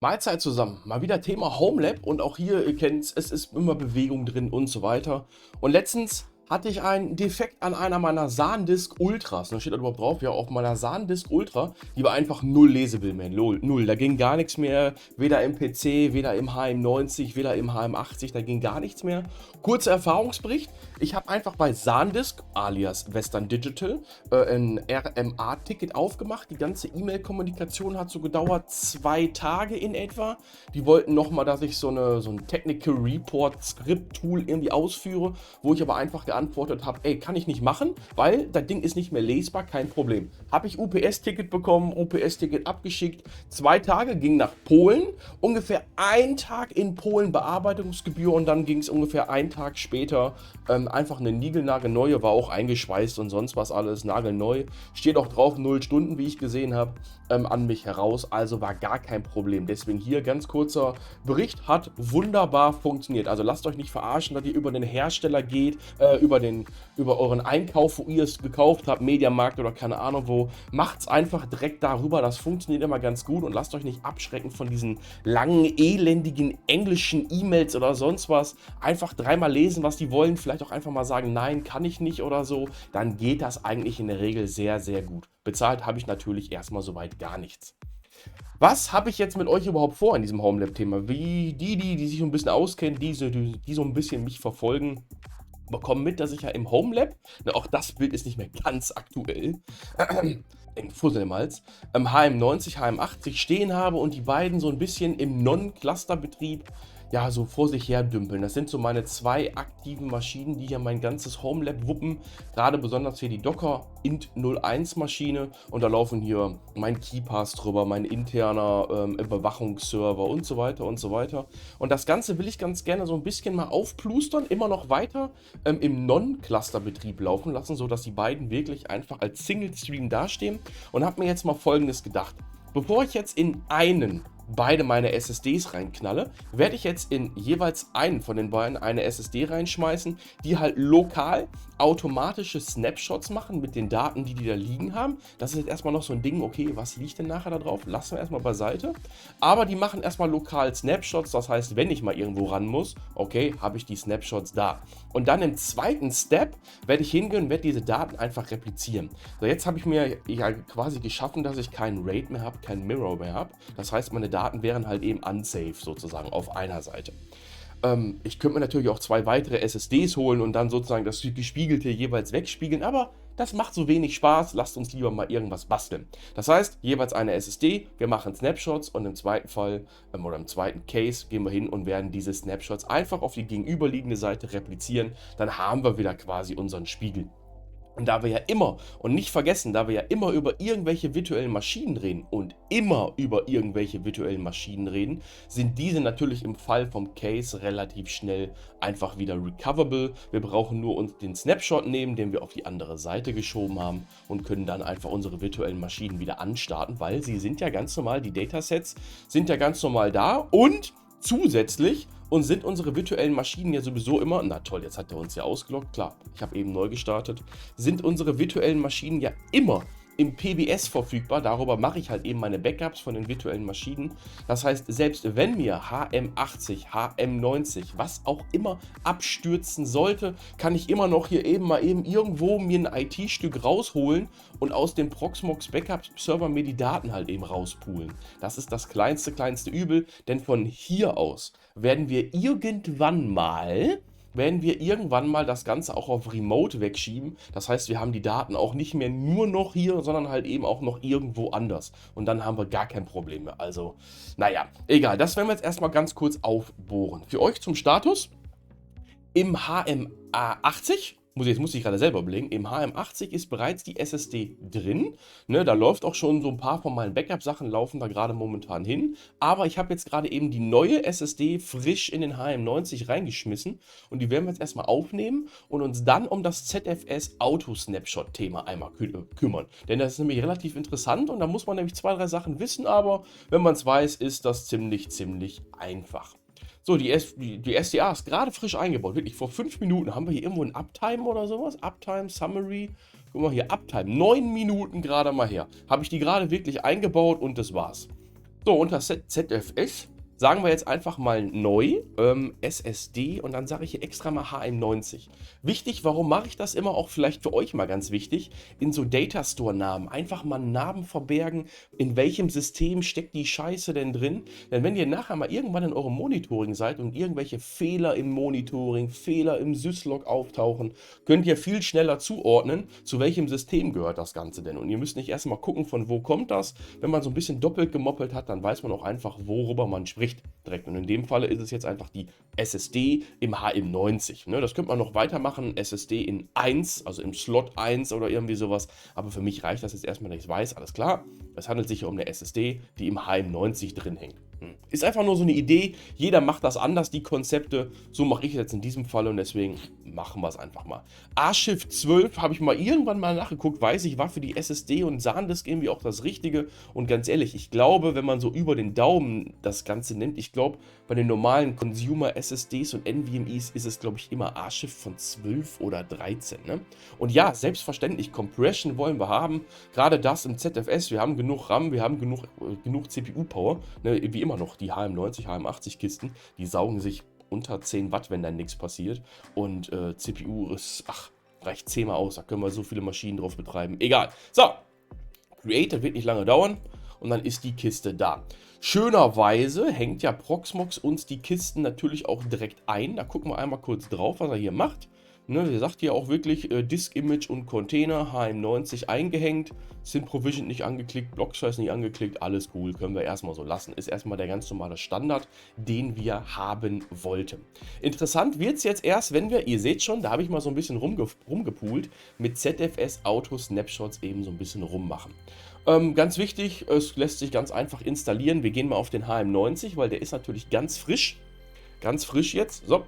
Mahlzeit zusammen. Mal wieder Thema Homelab und auch hier, ihr kennt's, es ist immer Bewegung drin und so weiter. Und letztens hatte ich einen Defekt an einer meiner SanDisk Ultras. Und da steht da überhaupt drauf, ja, auf meiner SanDisk Ultra, die war einfach null lesebill mehr. Null. Da ging gar nichts mehr. Weder im PC, weder im HM90, weder im HM80, da ging gar nichts mehr. Kurzer Erfahrungsbericht. Ich habe einfach bei SanDisk, alias Western Digital, ein RMA-Ticket aufgemacht. Die ganze E-Mail-Kommunikation hat so gedauert 2 Tage in etwa. Die wollten nochmal, dass ich so ein Technical Report Script Tool irgendwie ausführe, wo ich aber einfach geantwortet habe, ey, kann ich nicht machen, weil das Ding ist nicht mehr lesbar, kein Problem. Habe ich UPS-Ticket bekommen, UPS-Ticket abgeschickt. 2 Tage ging nach Polen, ungefähr 1 Tag in Polen Bearbeitungsgebühr und dann ging es ungefähr 1 Tag später einfach eine niegelnagelneue, war auch eingeschweißt und sonst was alles, nagelneu. Steht auch drauf, 0 Stunden, wie ich gesehen habe, an mich heraus, also war gar kein Problem. Deswegen hier ganz kurzer Bericht, hat wunderbar funktioniert. Also lasst euch nicht verarschen, dass ihr über den Hersteller geht, über euren Einkauf, wo ihr es gekauft habt, Mediamarkt oder keine Ahnung wo. Macht's einfach direkt darüber, das funktioniert immer ganz gut und lasst euch nicht abschrecken von diesen langen, elendigen englischen E-Mails oder sonst was. Einfach dreimal lesen, was die wollen, vielleicht auch einfach mal sagen, nein, kann ich nicht oder so. Dann geht das eigentlich in der Regel sehr, sehr gut. Bezahlt habe ich natürlich erstmal soweit gar nichts. Was habe ich jetzt mit euch überhaupt vor in diesem Homelab-Thema? Wie die sich so ein bisschen auskennen, die so ein bisschen mich verfolgen, bekommen mit, dass ich ja im Homelab, auch das Bild ist nicht mehr ganz aktuell, in Fusselmalz, HM90, HM80 stehen habe und die beiden so ein bisschen im Non-Cluster-Betrieb ja, so vor sich her dümpeln. Das sind so meine 2 aktiven Maschinen, die hier mein ganzes Homelab wuppen. Gerade besonders hier die Docker Int 01 Maschine. Und da laufen hier mein KeyPass drüber, mein interner Überwachungsserver und so weiter und so weiter. Und das Ganze will ich ganz gerne so ein bisschen mal aufplustern, immer noch weiter im Non-Cluster-Betrieb laufen lassen, sodass die beiden wirklich einfach als Single-Stream dastehen. Und habe mir jetzt mal Folgendes gedacht. Bevor ich jetzt in beide meine SSDs reinknalle, werde ich jetzt in jeweils einen von den beiden eine SSD reinschmeißen, die halt lokal automatische Snapshots machen mit den Daten, die da liegen haben. Das ist jetzt erstmal noch so ein Ding, okay, was liegt denn nachher da drauf? Lassen wir erstmal beiseite. Aber die machen erstmal lokal Snapshots, das heißt, wenn ich mal irgendwo ran muss, okay, habe ich die Snapshots da. Und dann im zweiten Step werde ich hingehen und werde diese Daten einfach replizieren. So, jetzt habe ich mir ja quasi geschaffen, dass ich keinen RAID mehr habe, keinen Mirror mehr habe. Das heißt, meine Daten wären halt eben unsafe sozusagen auf einer Seite. Ich könnte mir natürlich auch 2 weitere SSDs holen und dann sozusagen das Gespiegelte jeweils wegspiegeln, aber das macht so wenig Spaß. Lasst uns lieber mal irgendwas basteln. Das heißt, jeweils eine SSD, wir machen Snapshots und im zweiten Fall oder im zweiten Case gehen wir hin und werden diese Snapshots einfach auf die gegenüberliegende Seite replizieren. Dann haben wir wieder quasi unseren Spiegel. Und da wir ja immer, und nicht vergessen, da wir ja immer über irgendwelche virtuellen Maschinen reden und immer über irgendwelche virtuellen Maschinen reden, sind diese natürlich im Fall vom Case relativ schnell einfach wieder recoverable. Wir brauchen nur uns den Snapshot nehmen, den wir auf die andere Seite geschoben haben und können dann einfach unsere virtuellen Maschinen wieder anstarten, weil sie sind ja ganz normal, die Datasets sind ja ganz normal da und zusätzlich und sind unsere virtuellen Maschinen ja sowieso immer, na toll, jetzt hat er uns ja ausgeloggt, klar, ich habe eben neu gestartet, sind unsere virtuellen Maschinen ja immer im PBS verfügbar. Darüber mache ich halt eben meine Backups von den virtuellen Maschinen. Das heißt, selbst wenn mir HM80, HM90, was auch immer abstürzen sollte, kann ich immer noch hier eben mal eben irgendwo mir ein IT-Stück rausholen und aus dem Proxmox Backup Server mir die Daten halt eben rauspulen. Das ist das kleinste Übel, denn von hier aus werden wir irgendwann mal das Ganze auch auf Remote wegschieben. Das heißt, wir haben die Daten auch nicht mehr nur noch hier, sondern halt eben auch noch irgendwo anders. Und dann haben wir gar kein Problem mehr. Also, naja, egal. Das werden wir jetzt erstmal ganz kurz aufbohren. Für euch zum Status. Im HM80, muss ich gerade selber überlegen, im HM80 ist bereits die SSD drin. Ne, da läuft auch schon so ein paar von meinen Backup-Sachen laufen da gerade momentan hin. Aber ich habe jetzt gerade eben die neue SSD frisch in den HM90 reingeschmissen. Und die werden wir jetzt erstmal aufnehmen und uns dann um das ZFS Auto-Snapshot-Thema einmal kümmern. Denn das ist nämlich relativ interessant und da muss man nämlich 2, 3 Sachen wissen. Aber wenn man es weiß, ist das ziemlich einfach. So, die SDA ist gerade frisch eingebaut. Wirklich, vor 5 Minuten haben wir hier irgendwo ein Uptime oder sowas. Uptime, Summary. Guck mal hier, Uptime. 9 Minuten gerade mal her. Habe ich die gerade wirklich eingebaut und das war's. So, unter ZFS sagen wir jetzt einfach mal neu, SSD und dann sage ich hier extra mal HM90. Wichtig, warum mache ich das immer? Auch vielleicht für euch mal ganz wichtig, in so Datastore-Namen. Einfach mal einen Namen verbergen, in welchem System steckt die Scheiße denn drin. Denn wenn ihr nachher mal irgendwann in eurem Monitoring seid und irgendwelche Fehler im Monitoring, Fehler im Syslog auftauchen, könnt ihr viel schneller zuordnen, zu welchem System gehört das Ganze denn. Und ihr müsst nicht erstmal gucken, von wo kommt das. Wenn man so ein bisschen doppelt gemoppelt hat, dann weiß man auch einfach, worüber man spricht direkt. Und in dem Falle ist es jetzt einfach die SSD im HM90. Ne? Das könnte man noch weitermachen, SSD in 1, also im Slot 1 oder irgendwie sowas. Aber für mich reicht das jetzt erstmal, dass ich es weiß, alles klar. Es handelt sich hier um eine SSD, die im HM90 drin hängt. Ist einfach nur so eine Idee. Jeder macht das anders, die Konzepte. So mache ich es jetzt in diesem Fall und deswegen machen wir es einfach mal. Archive 12 habe ich mal irgendwann mal nachgeguckt, weiß ich, war für die SSD und SanDisk irgendwie auch das Richtige. Und ganz ehrlich, ich glaube, wenn man so über den Daumen das Ganze nimmt, ich glaube, bei den normalen Consumer SSDs und NVMEs ist es, glaube ich, immer Archive von 12 oder 13. Ne? Und ja, selbstverständlich, Compression wollen wir haben. Gerade das im ZFS, wir haben genug RAM, wir haben genug CPU-Power. Ne? Wie immer noch, die HM90, HM80-Kisten, die saugen sich unter 10 Watt, wenn dann nichts passiert. Und CPU ist, reicht 10-mal aus, da können wir so viele Maschinen drauf betreiben. Egal. So, Create, wird nicht lange dauern und dann ist die Kiste da. Schönerweise hängt ja Proxmox uns die Kisten natürlich auch direkt ein. Da gucken wir einmal kurz drauf, was er hier macht. Ne, der sagt hier auch wirklich Disk Image und Container HM90 eingehängt, SynProvision nicht angeklickt, Block-Size nicht angeklickt, alles cool, können wir erstmal so lassen. Ist erstmal der ganz normale Standard, den wir haben wollten. Interessant wird es jetzt erst, wenn wir, ihr seht schon, da habe ich mal so ein bisschen rumgepoolt, mit ZFS Auto Snapshots eben so ein bisschen rummachen. Ganz wichtig, es lässt sich ganz einfach installieren. Wir gehen mal auf den HM90, weil der ist natürlich ganz frisch jetzt. So.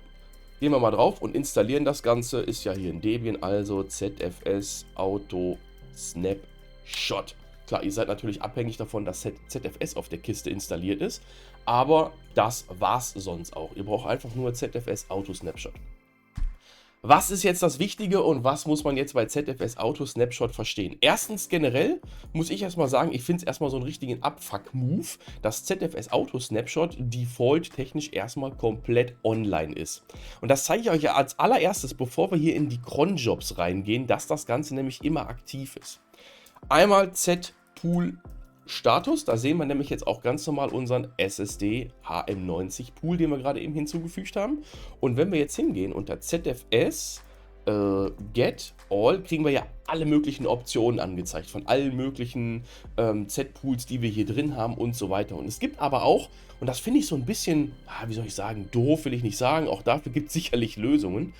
Gehen wir mal drauf und installieren das Ganze. Ist ja hier in Debian, also ZFS Auto Snapshot. Klar, ihr seid natürlich abhängig davon, dass ZFS auf der Kiste installiert ist. Aber das war's sonst auch. Ihr braucht einfach nur ZFS Auto Snapshot. Was ist jetzt das Wichtige und was muss man jetzt bei ZFS Auto Snapshot verstehen? Erstens generell muss ich erstmal sagen, ich finde es erstmal so einen richtigen Abfuck-Move, dass ZFS Auto Snapshot default technisch erstmal komplett online ist. Und das zeige ich euch ja als allererstes, bevor wir hier in die Cron-Jobs reingehen, dass das Ganze nämlich immer aktiv ist. Einmal Z-Pool Status, da sehen wir nämlich jetzt auch ganz normal unseren SSD HM90 Pool, den wir gerade eben hinzugefügt haben. Und wenn wir jetzt hingehen unter ZFS Get All, kriegen wir ja alle möglichen Optionen angezeigt, von allen möglichen Z-Pools, die wir hier drin haben und so weiter. Und es gibt aber auch, und das finde ich so ein bisschen, wie soll ich sagen, doof will ich nicht sagen, auch dafür gibt es sicherlich Lösungen,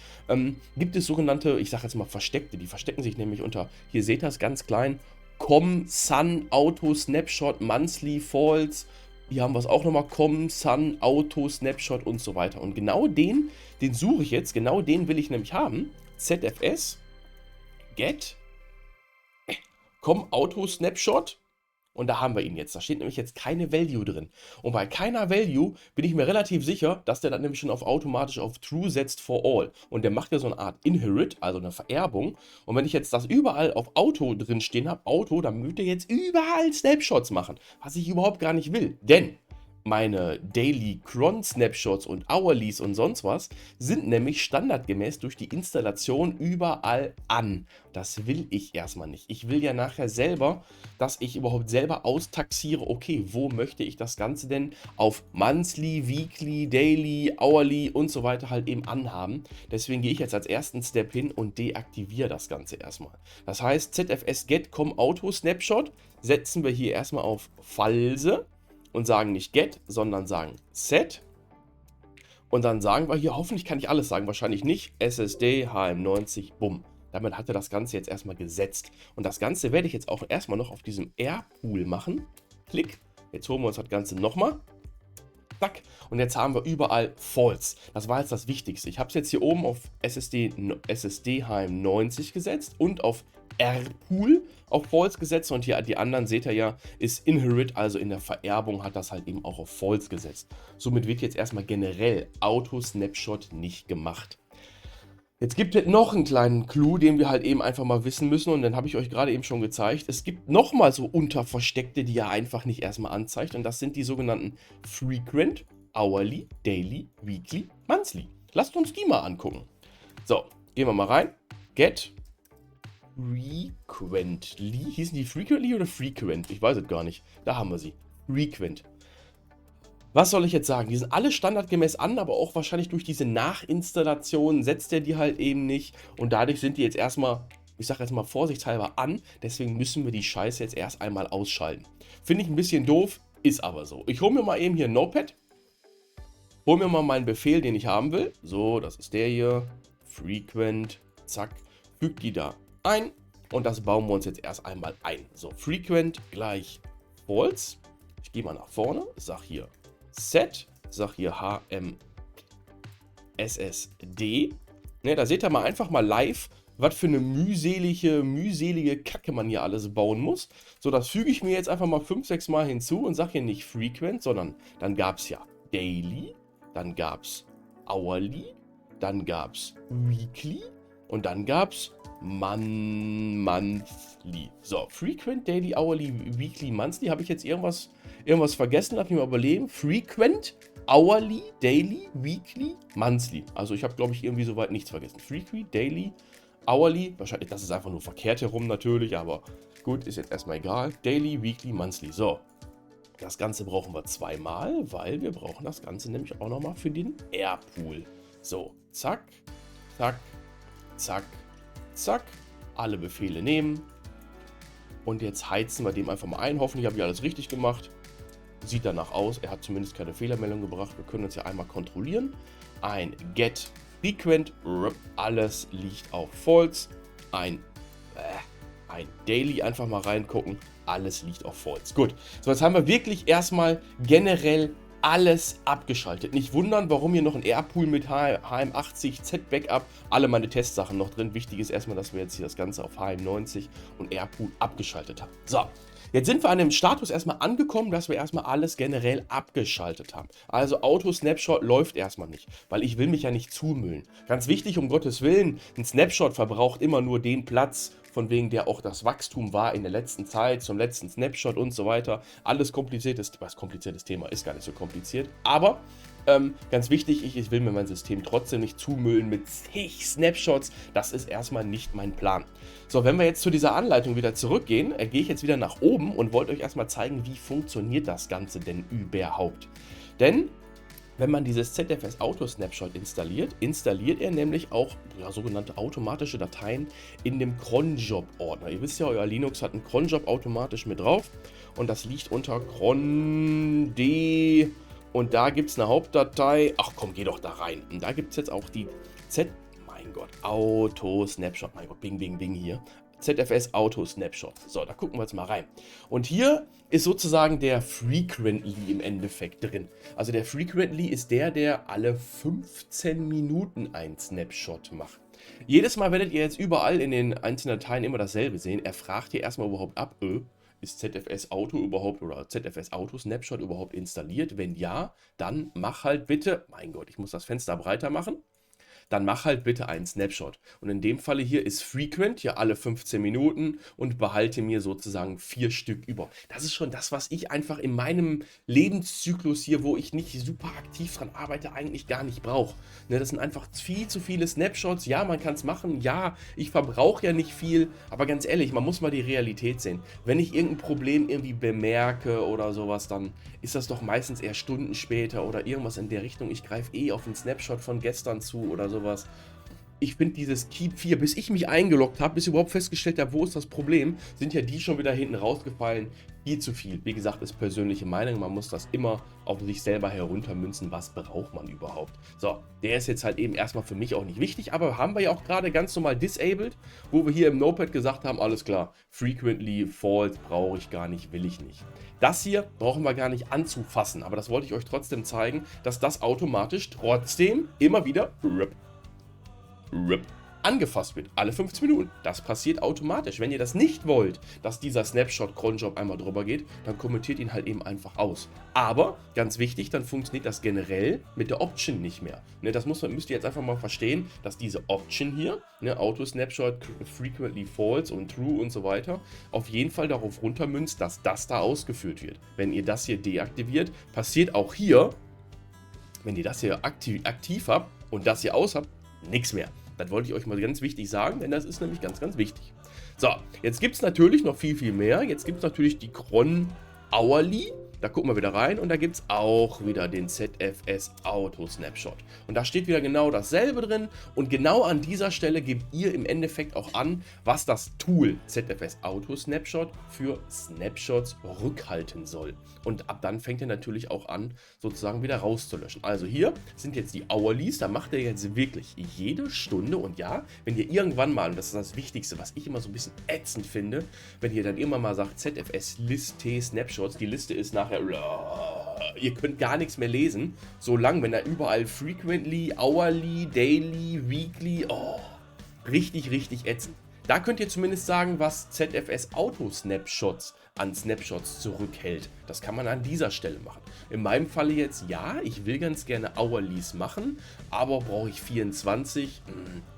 gibt es sogenannte, ich sage jetzt mal versteckte, die verstecken sich nämlich unter, hier seht ihr es ganz klein, Sun Auto Snapshot Monthly False. Hier haben wir es auch nochmal, Sun Auto Snapshot und so weiter. Und genau den suche ich jetzt, genau den will ich nämlich haben. ZFS Get Auto Snapshot. Und da haben wir ihn jetzt. Da steht nämlich jetzt keine Value drin. Und bei keiner Value bin ich mir relativ sicher, dass der dann nämlich schon automatisch auf True setzt for all. Und der macht ja so eine Art Inherit, also eine Vererbung. Und wenn ich jetzt das überall auf Auto drin stehen habe, Auto, dann würde er jetzt überall Snapshots machen. Was ich überhaupt gar nicht will. Denn meine Daily Cron Snapshots und Hourlies und sonst was sind nämlich standardgemäß durch die Installation überall an. Das will ich erstmal nicht. Ich will ja nachher selber, dass ich überhaupt selber austaxiere, okay, wo möchte ich das Ganze denn auf Monthly, Weekly, Daily, Hourly und so weiter halt eben anhaben. Deswegen gehe ich jetzt als ersten Step hin und deaktiviere das Ganze erstmal. Das heißt, ZFS Get Auto Snapshot setzen wir hier erstmal auf False. Und sagen nicht get, sondern sagen set. Und dann sagen wir hier, hoffentlich kann ich alles sagen, wahrscheinlich nicht, SSD HM90, bumm. Damit hat er das Ganze jetzt erstmal gesetzt. Und das Ganze werde ich jetzt auch erstmal noch auf diesem R-Pool machen. Klick. Jetzt holen wir uns das Ganze nochmal. Zack. Und jetzt haben wir überall False. Das war jetzt das Wichtigste. Ich habe es jetzt hier oben auf SSD HM90 gesetzt und auf R-Pool auf False gesetzt. Und hier die anderen, seht ihr ja, ist Inherit, also in der Vererbung hat das halt eben auch auf False gesetzt. Somit wird jetzt erstmal generell Auto Snapshot nicht gemacht. Jetzt gibt es noch einen kleinen Clou, den wir halt eben einfach mal wissen müssen und den habe ich euch gerade eben schon gezeigt. Es gibt nochmal so Unterversteckte, die er einfach nicht erstmal anzeigt und das sind die sogenannten Frequent, Hourly, Daily, Weekly, Monthly. Lasst uns die mal angucken. So, gehen wir mal rein. Get Frequently. Hießen die Frequently oder Frequent? Ich weiß es gar nicht. Da haben wir sie. Frequent. Was soll ich jetzt sagen? Die sind alle standardgemäß an, aber auch wahrscheinlich durch diese Nachinstallation setzt er die halt eben nicht. Und dadurch sind die jetzt erstmal, ich sage jetzt mal vorsichtshalber an. Deswegen müssen wir die Scheiße jetzt erst einmal ausschalten. Finde ich ein bisschen doof, ist aber so. Ich hole mir mal eben hier ein Notepad. Hole mir mal meinen Befehl, den ich haben will. So, das ist der hier. Frequent. Zack. Füge die da ein. Und das bauen wir uns jetzt erst einmal ein. So, Frequent gleich False. Ich gehe mal nach vorne. Sag hier Set, sag hier HMSSD. Ne, da seht ihr mal einfach mal live, was für eine mühselige Kacke man hier alles bauen muss. So, das füge ich mir jetzt einfach mal 5, 6 Mal hinzu und sage hier nicht Frequent, sondern dann gab es ja Daily, dann gab es Hourly, dann gab es Weekly und dann gab es Monthly. So, Frequent, Daily, Hourly, Weekly, Monthly. Habe ich jetzt irgendwas vergessen? Lass mich mal überlegen. Frequent, Hourly, Daily, Weekly, Monthly. Also ich habe, glaube ich, irgendwie soweit nichts vergessen. Frequent, Daily, Hourly. Wahrscheinlich, das ist einfach nur verkehrt herum natürlich, aber gut, ist jetzt erstmal egal. Daily, Weekly, Monthly. So, das Ganze brauchen wir zweimal, weil wir brauchen das Ganze nämlich auch nochmal für den Airpool. So, zack, zack, zack, zack, alle Befehle nehmen und jetzt heizen wir dem einfach mal ein. Hoffentlich habe ich alles richtig gemacht. Sieht danach aus, er hat zumindest keine Fehlermeldung gebracht. Wir können uns ja einmal kontrollieren. Ein Get Frequent, alles liegt auf False. Ein Daily einfach mal reingucken, alles liegt auf False. Gut, so jetzt haben wir wirklich erstmal generell alles abgeschaltet. Nicht wundern, warum hier noch ein Airpool mit HM80, Z-Backup, alle meine Testsachen noch drin. Wichtig ist erstmal, dass wir jetzt hier das Ganze auf HM90 und Airpool abgeschaltet haben. So, jetzt sind wir an dem Status erstmal angekommen, dass wir erstmal alles generell abgeschaltet haben. Also Auto-Snapshot läuft erstmal nicht, weil ich will mich ja nicht zumüllen. Ganz wichtig, um Gottes Willen, ein Snapshot verbraucht immer nur den Platz, von wegen der auch das Wachstum war in der letzten Zeit, zum letzten Snapshot und so weiter. Alles kompliziertes Thema, ist gar nicht so kompliziert. Aber ganz wichtig, ich will mir mein System trotzdem nicht zumüllen mit zig Snapshots. Das ist erstmal nicht mein Plan. So, wenn wir jetzt zu dieser Anleitung wieder zurückgehen, gehe ich jetzt wieder nach oben und wollte euch erstmal zeigen, wie funktioniert das Ganze denn überhaupt. Denn wenn man dieses ZFS Auto Snapshot installiert, installiert er nämlich auch sogenannte automatische Dateien in dem cronjob Ordner. Ihr wisst ja, euer Linux hat einen cronjob automatisch mit drauf und das liegt unter cron d und da gibt es eine Hauptdatei. Ach komm, geh doch da rein. Und da gibt es jetzt auch die mein Gott, Auto Snapshot, mein Gott, bing, bing, bing hier. ZFS Auto Snapshot. So, da gucken wir jetzt mal rein. Und hier ist sozusagen der Frequently im Endeffekt drin. Also der Frequently ist der alle 15 Minuten ein Snapshot macht. Jedes Mal werdet ihr jetzt überall in den einzelnen Dateien immer dasselbe sehen. Er fragt hier erstmal überhaupt ab, ist ZFS Auto überhaupt oder ZFS Auto Snapshot überhaupt installiert? Wenn ja, dann mach halt bitte, mein Gott, ich muss das Fenster breiter machen. Dann mach halt bitte einen Snapshot. Und in dem Falle hier ist Frequent, hier alle 15 Minuten und behalte mir sozusagen 4 Stück über. Das ist schon das, was ich einfach in meinem Lebenszyklus hier, wo ich nicht super aktiv dran arbeite, eigentlich gar nicht brauche. Ne, das sind einfach viel zu viele Snapshots. Ja, man kann es machen. Ja, ich verbrauche ja nicht viel. Aber ganz ehrlich, man muss mal die Realität sehen. Wenn ich irgendein Problem irgendwie bemerke oder sowas, dann ist das doch meistens eher Stunden später oder irgendwas in der Richtung. Ich greife auf einen Snapshot von gestern zu oder sowas. Ich finde dieses Keep 4, bis ich mich eingeloggt habe, bis ich überhaupt festgestellt habe, wo ist das Problem, sind ja die schon wieder hinten rausgefallen. Viel zu viel. Wie gesagt, ist persönliche Meinung. Man muss das immer auf sich selber heruntermünzen. Was braucht man überhaupt? So, der ist jetzt halt eben erstmal für mich auch nicht wichtig, aber haben wir ja auch gerade ganz normal disabled, wo wir hier im Notepad gesagt haben, alles klar, frequently false brauche ich gar nicht, will ich nicht. Das hier brauchen wir gar nicht anzufassen, aber das wollte ich euch trotzdem zeigen, dass das automatisch trotzdem immer wieder angefasst wird, alle 15 Minuten. Das passiert automatisch. Wenn ihr das nicht wollt, dass dieser Snapshot-Cronjob einmal drüber geht, dann kommentiert ihn halt eben einfach aus. Aber, ganz wichtig, dann funktioniert das generell mit der Option nicht mehr. Ne, das müsst ihr jetzt einfach mal verstehen, dass diese Option hier, ne, Auto-Snapshot, frequently false und true und so weiter, auf jeden Fall darauf runtermünzt, dass das da ausgeführt wird. Wenn ihr das hier deaktiviert, passiert auch hier, wenn ihr das hier aktiv habt und das hier aus habt, nichts mehr. Das wollte ich euch mal ganz wichtig sagen, denn das ist nämlich ganz, ganz wichtig. So, jetzt gibt es natürlich noch viel, viel mehr. Jetzt gibt es natürlich die Cron Hourly. Da gucken wir wieder rein und da gibt es auch wieder den ZFS Auto Snapshot. Und da steht wieder genau dasselbe drin und genau an dieser Stelle gebt ihr im Endeffekt auch an, was das Tool ZFS Auto Snapshot für Snapshots rückhalten soll. Und ab dann fängt ihr natürlich auch an, sozusagen wieder rauszulöschen. Also hier sind jetzt die Hourlies, da macht ihr jetzt wirklich jede Stunde und ja, wenn ihr irgendwann mal, und das ist das Wichtigste, was ich immer so ein bisschen ätzend finde, wenn ihr dann immer mal sagt ZFS Liste Snapshots, die Liste ist nachher, ihr könnt gar nichts mehr lesen, solange, wenn da überall frequently, hourly, daily, weekly, richtig, richtig ätzend. Da könnt ihr zumindest sagen, was ZFS Auto Snapshots an Snapshots zurückhält. Das kann man an dieser Stelle machen. In meinem Falle jetzt, ja, ich will ganz gerne Hourlies machen, aber brauche ich 24?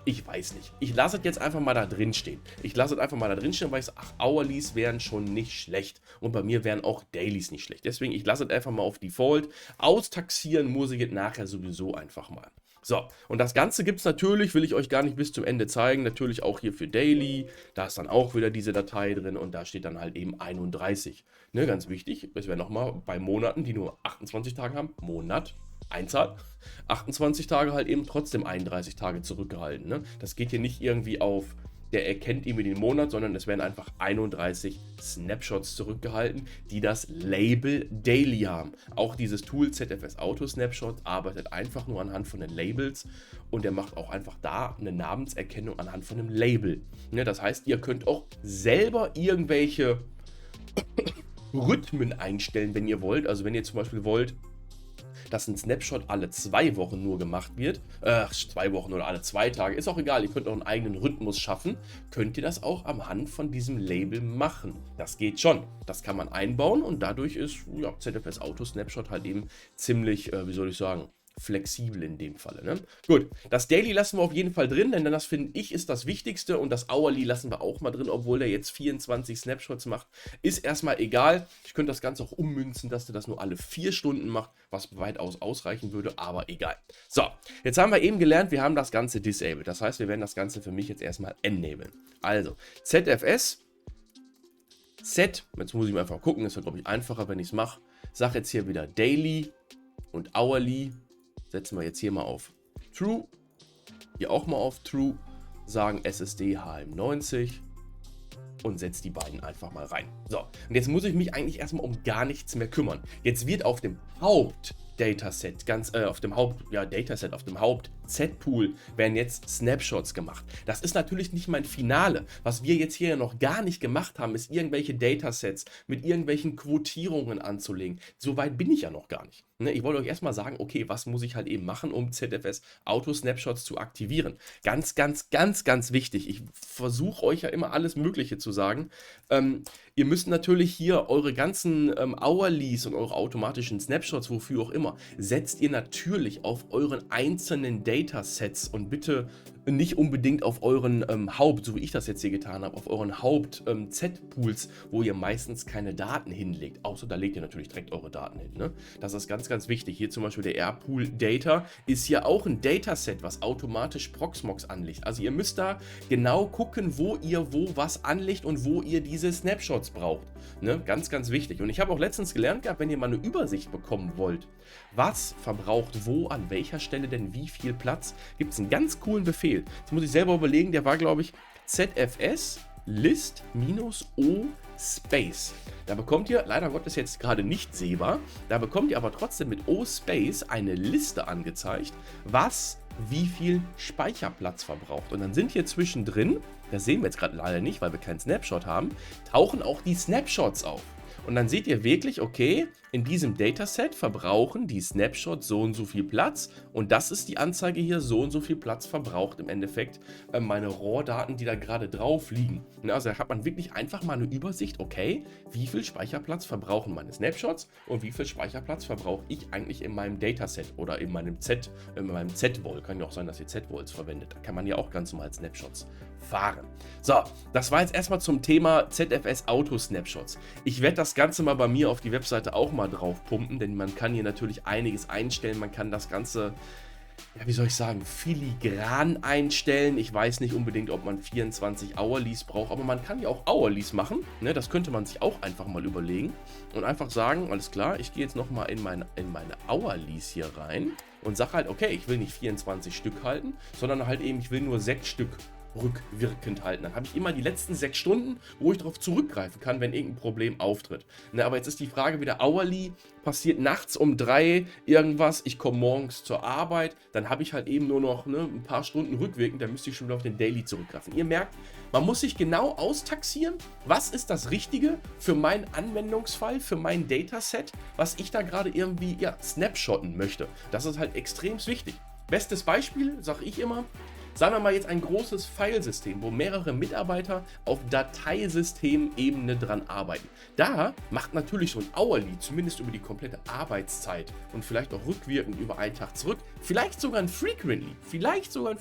Ich weiß nicht. Ich lasse es jetzt einfach mal da drin stehen. Weil ich sage, ach, Hourlies wären schon nicht schlecht. Und bei mir wären auch Dailies nicht schlecht. Deswegen, ich lasse es einfach mal auf Default. Austaxieren muss ich es nachher sowieso einfach mal. So, und das Ganze gibt es natürlich, will ich euch gar nicht bis zum Ende zeigen, natürlich auch hier für Daily. Da ist dann auch wieder diese Datei drin und da steht dann halt eben 31. Ne, ganz wichtig, das wäre nochmal bei Monaten, die nur 28 Tage haben, Monat, Einzahl, 28 Tage halt eben trotzdem 31 Tage zurückgehalten. Ne? Das geht hier nicht irgendwie auf, der erkennt irgendwie den Monat, sondern es werden einfach 31 Snapshots zurückgehalten, die das Label Daily haben. Auch dieses Tool ZFS Auto Snapshot arbeitet einfach nur anhand von den Labels und er macht auch einfach da eine Namenserkennung anhand von einem Label. Ne, das heißt, ihr könnt auch selber irgendwelche Rhythmen einstellen, wenn ihr wollt. Also wenn ihr zum Beispiel wollt, dass ein Snapshot alle 2 Wochen nur gemacht wird, 2 Wochen oder alle 2 Tage, ist auch egal, ihr könnt auch einen eigenen Rhythmus schaffen, könnt ihr das auch am Hand von diesem Label machen. Das geht schon, das kann man einbauen und dadurch ist ja, ZFS Auto Snapshot halt eben ziemlich, wie soll ich sagen, flexibel in dem Falle. Ne? Gut, das Daily lassen wir auf jeden Fall drin, denn das finde ich ist das Wichtigste und das Hourly lassen wir auch mal drin, obwohl der jetzt 24 Snapshots macht. Ist erstmal egal. Ich könnte das Ganze auch ummünzen, dass der das nur alle 4 Stunden macht, was weitaus ausreichen würde, aber egal. So, jetzt haben wir eben gelernt, wir haben das Ganze disabled. Das heißt, wir werden das Ganze für mich jetzt erstmal enablen. Also, ZFS Set, jetzt muss ich mal einfach gucken, ist ja glaube ich einfacher, wenn ich es mache. Sag jetzt hier wieder Daily und Hourly. Setzen wir jetzt hier mal auf True, hier auch mal auf True, sagen SSD HM90 und setze die beiden einfach mal rein. So, und jetzt muss ich mich eigentlich erstmal um gar nichts mehr kümmern. Jetzt wird auf dem Haupt-Dataset, auf dem Haupt-Z-Pool werden jetzt Snapshots gemacht. Das ist natürlich nicht mein Finale. Was wir jetzt hier noch gar nicht gemacht haben, ist irgendwelche Datasets mit irgendwelchen Quotierungen anzulegen. So weit bin ich ja noch gar nicht. Ne? Ich wollte euch erstmal sagen, okay, was muss ich halt eben machen, um ZFS Auto Snapshots zu aktivieren. Ganz, ganz, ganz, ganz wichtig. Ich versuche euch ja immer alles Mögliche zu sagen. Ihr müsst natürlich hier eure ganzen Hourlies und eure automatischen Snapshots, wofür auch immer, setzt ihr natürlich auf euren einzelnen Datasets und bitte nicht unbedingt auf euren so wie ich das jetzt hier getan habe, auf euren Haupt-Z-Pools, wo ihr meistens keine Daten hinlegt. Außer da legt ihr natürlich direkt eure Daten hin. Ne? Das ist ganz, ganz wichtig. Hier zum Beispiel der R-Pool Data ist ja auch ein Dataset, was automatisch Proxmox anlegt. Also ihr müsst da genau gucken, wo ihr was anlegt und wo ihr diese Snapshots braucht. Ne? Ganz, ganz wichtig. Und ich habe auch letztens gelernt gehabt, wenn ihr mal eine Übersicht bekommen wollt, was verbraucht wo, an welcher Stelle denn wie viel Platz, gibt es einen ganz coolen Befehl. Jetzt muss ich selber überlegen, der war glaube ich ZFS list-o space. Da bekommt ihr, leider Gottes jetzt gerade nicht sehbar, da bekommt ihr aber trotzdem mit o space eine Liste angezeigt, was wie viel Speicherplatz verbraucht. Und dann sind hier zwischendrin, das sehen wir jetzt gerade leider nicht, weil wir keinen Snapshot haben, tauchen auch die Snapshots auf. Und dann seht ihr wirklich, okay, in diesem Dataset verbrauchen die Snapshots so und so viel Platz. Und das ist die Anzeige hier, so und so viel Platz verbraucht im Endeffekt meine RAW-Daten, die da gerade drauf liegen. Also da hat man wirklich einfach mal eine Übersicht, okay, wie viel Speicherplatz verbrauchen meine Snapshots und wie viel Speicherplatz verbrauche ich eigentlich in meinem Dataset oder in meinem Z-Vol. Kann ja auch sein, dass ihr Z-Vols verwendet. Da kann man ja auch ganz normal Snapshots fahren. So, das war jetzt erstmal zum Thema ZFS Auto Snapshots. Ich werde das Ganze mal bei mir auf die Webseite auch mal drauf pumpen, denn man kann hier natürlich einiges einstellen. Man kann das Ganze, ja, wie soll ich sagen, filigran einstellen. Ich weiß nicht unbedingt, ob man 24 Hourlies braucht, aber man kann ja auch Hourlies machen. Ne? Das könnte man sich auch einfach mal überlegen und einfach sagen, alles klar, ich gehe jetzt nochmal in meine Hourlies hier rein und sage halt, okay, ich will nicht 24 Stück halten, sondern halt eben, ich will nur 6 Stück rückwirkend halten. Dann habe ich immer die letzten 6 Stunden, wo ich darauf zurückgreifen kann, wenn irgendein Problem auftritt. Ne, aber jetzt ist die Frage wieder, Hourly passiert nachts um 3 irgendwas, ich komme morgens zur Arbeit, dann habe ich halt eben nur noch ein paar Stunden rückwirkend, dann müsste ich schon wieder auf den Daily zurückgreifen. Ihr merkt, man muss sich genau austaxieren, was ist das Richtige für meinen Anwendungsfall, für mein Dataset, was ich da gerade irgendwie snapshotten möchte. Das ist halt extrem wichtig. Bestes Beispiel, sage ich immer, sagen wir mal jetzt ein großes Filesystem, wo mehrere Mitarbeiter auf Dateisystemebene dran arbeiten. Da macht natürlich so ein Hourly, zumindest über die komplette Arbeitszeit und vielleicht auch rückwirkend über einen Tag zurück, vielleicht sogar ein Frequently, vielleicht sogar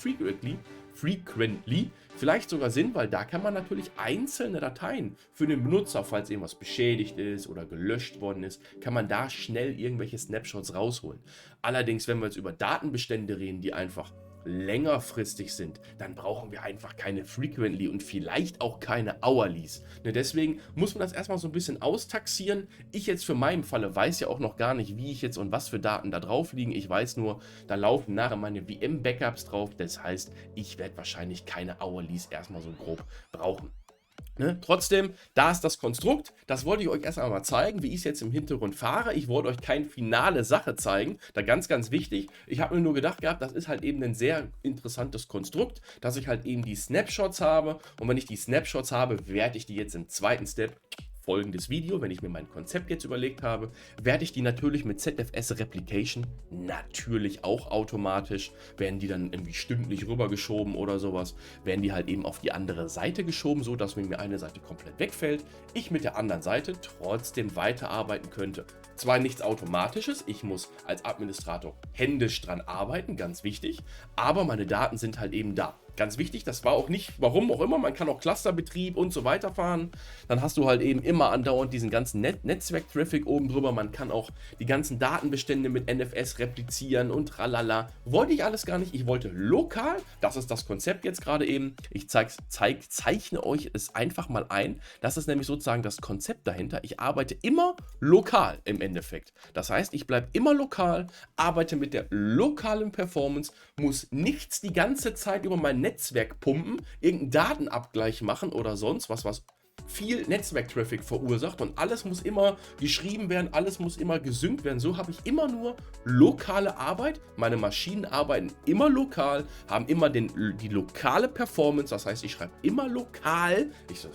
Sinn, weil da kann man natürlich einzelne Dateien für den Benutzer, falls irgendwas beschädigt ist oder gelöscht worden ist, kann man da schnell irgendwelche Snapshots rausholen. Allerdings, wenn wir jetzt über Datenbestände reden, die einfach längerfristig sind, dann brauchen wir einfach keine Frequently und vielleicht auch keine Hourlies. Ne, deswegen muss man das erstmal so ein bisschen austaxieren. Ich jetzt für meinen Falle weiß ja auch noch gar nicht, wie ich jetzt und was für Daten da drauf liegen. Ich weiß nur, da laufen nachher meine VM-Backups drauf. Das heißt, ich werde wahrscheinlich keine Hourlies erstmal so grob brauchen. Ne? Trotzdem, da ist das Konstrukt, das wollte ich euch erst einmal zeigen, wie ich es jetzt im Hintergrund fahre. Ich wollte euch keine finale Sache zeigen, da ganz, ganz wichtig. Ich habe mir nur gedacht gehabt, das ist halt eben ein sehr interessantes Konstrukt, dass ich halt eben die Snapshots habe und wenn ich die Snapshots habe, werde ich die jetzt im zweiten Step, folgendes Video, wenn ich mir mein Konzept jetzt überlegt habe, werde ich die natürlich mit ZFS Replication natürlich auch automatisch, werden die dann irgendwie stündlich rübergeschoben oder sowas, werden die halt eben auf die andere Seite geschoben, so dass mir eine Seite komplett wegfällt, ich mit der anderen Seite trotzdem weiterarbeiten könnte. Zwar nichts Automatisches, ich muss als Administrator händisch dran arbeiten, ganz wichtig, aber meine Daten sind halt eben da. Ganz wichtig, das war auch nicht, warum auch immer, man kann auch Clusterbetrieb und so weiter fahren. Dann hast du halt eben immer andauernd diesen ganzen Netzwerk-Traffic oben drüber. Man kann auch die ganzen Datenbestände mit NFS replizieren und tralala. Wollte ich alles gar nicht. Ich wollte lokal, das ist das Konzept jetzt gerade eben. Ich zeichne euch es einfach mal ein. Das ist nämlich sozusagen das Konzept dahinter. Ich arbeite immer lokal im Endeffekt. Das heißt, ich bleibe immer lokal, arbeite mit der lokalen Performance, muss nichts die ganze Zeit über mein Netzwerk pumpen, irgendeinen Datenabgleich machen oder sonst was viel Netzwerktraffic verursacht und alles muss immer geschrieben werden, alles muss immer gesynkt werden. So habe ich immer nur lokale Arbeit. Meine Maschinen arbeiten immer lokal, haben immer die lokale Performance. Das heißt, ich schreibe immer lokal, ich sage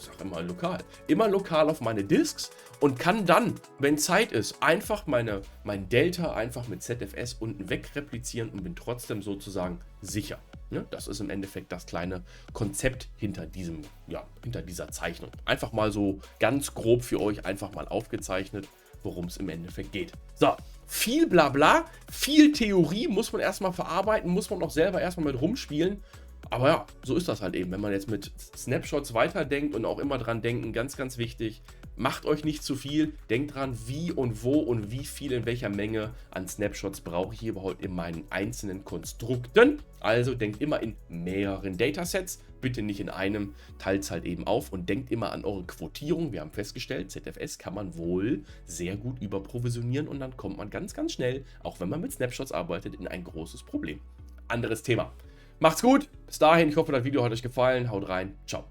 immer lokal auf meine Disks und kann dann, wenn Zeit ist, einfach mein Delta einfach mit ZFS unten wegreplizieren und bin trotzdem sozusagen sicher. Ne? Das ist im Endeffekt das kleine Konzept hinter dieser Zeichnung. Einfach mal so ganz grob für euch einfach mal aufgezeichnet, worum es im Endeffekt geht. So, viel Blabla, viel Theorie muss man erstmal verarbeiten, muss man auch selber erstmal mit rumspielen. Aber ja, so ist das halt eben. Wenn man jetzt mit Snapshots weiterdenkt und auch immer dran denken, ganz, ganz wichtig, macht euch nicht zu viel, denkt dran, wie und wo und wie viel in welcher Menge an Snapshots brauche ich hier überhaupt in meinen einzelnen Konstrukten. Also denkt immer in mehreren Datasets, bitte nicht in einem, teilt es halt eben auf und denkt immer an eure Quotierung. Wir haben festgestellt, ZFS kann man wohl sehr gut überprovisionieren und dann kommt man ganz, ganz schnell, auch wenn man mit Snapshots arbeitet, in ein großes Problem. Anderes Thema. Macht's gut, bis dahin, ich hoffe, das Video hat euch gefallen, haut rein, ciao.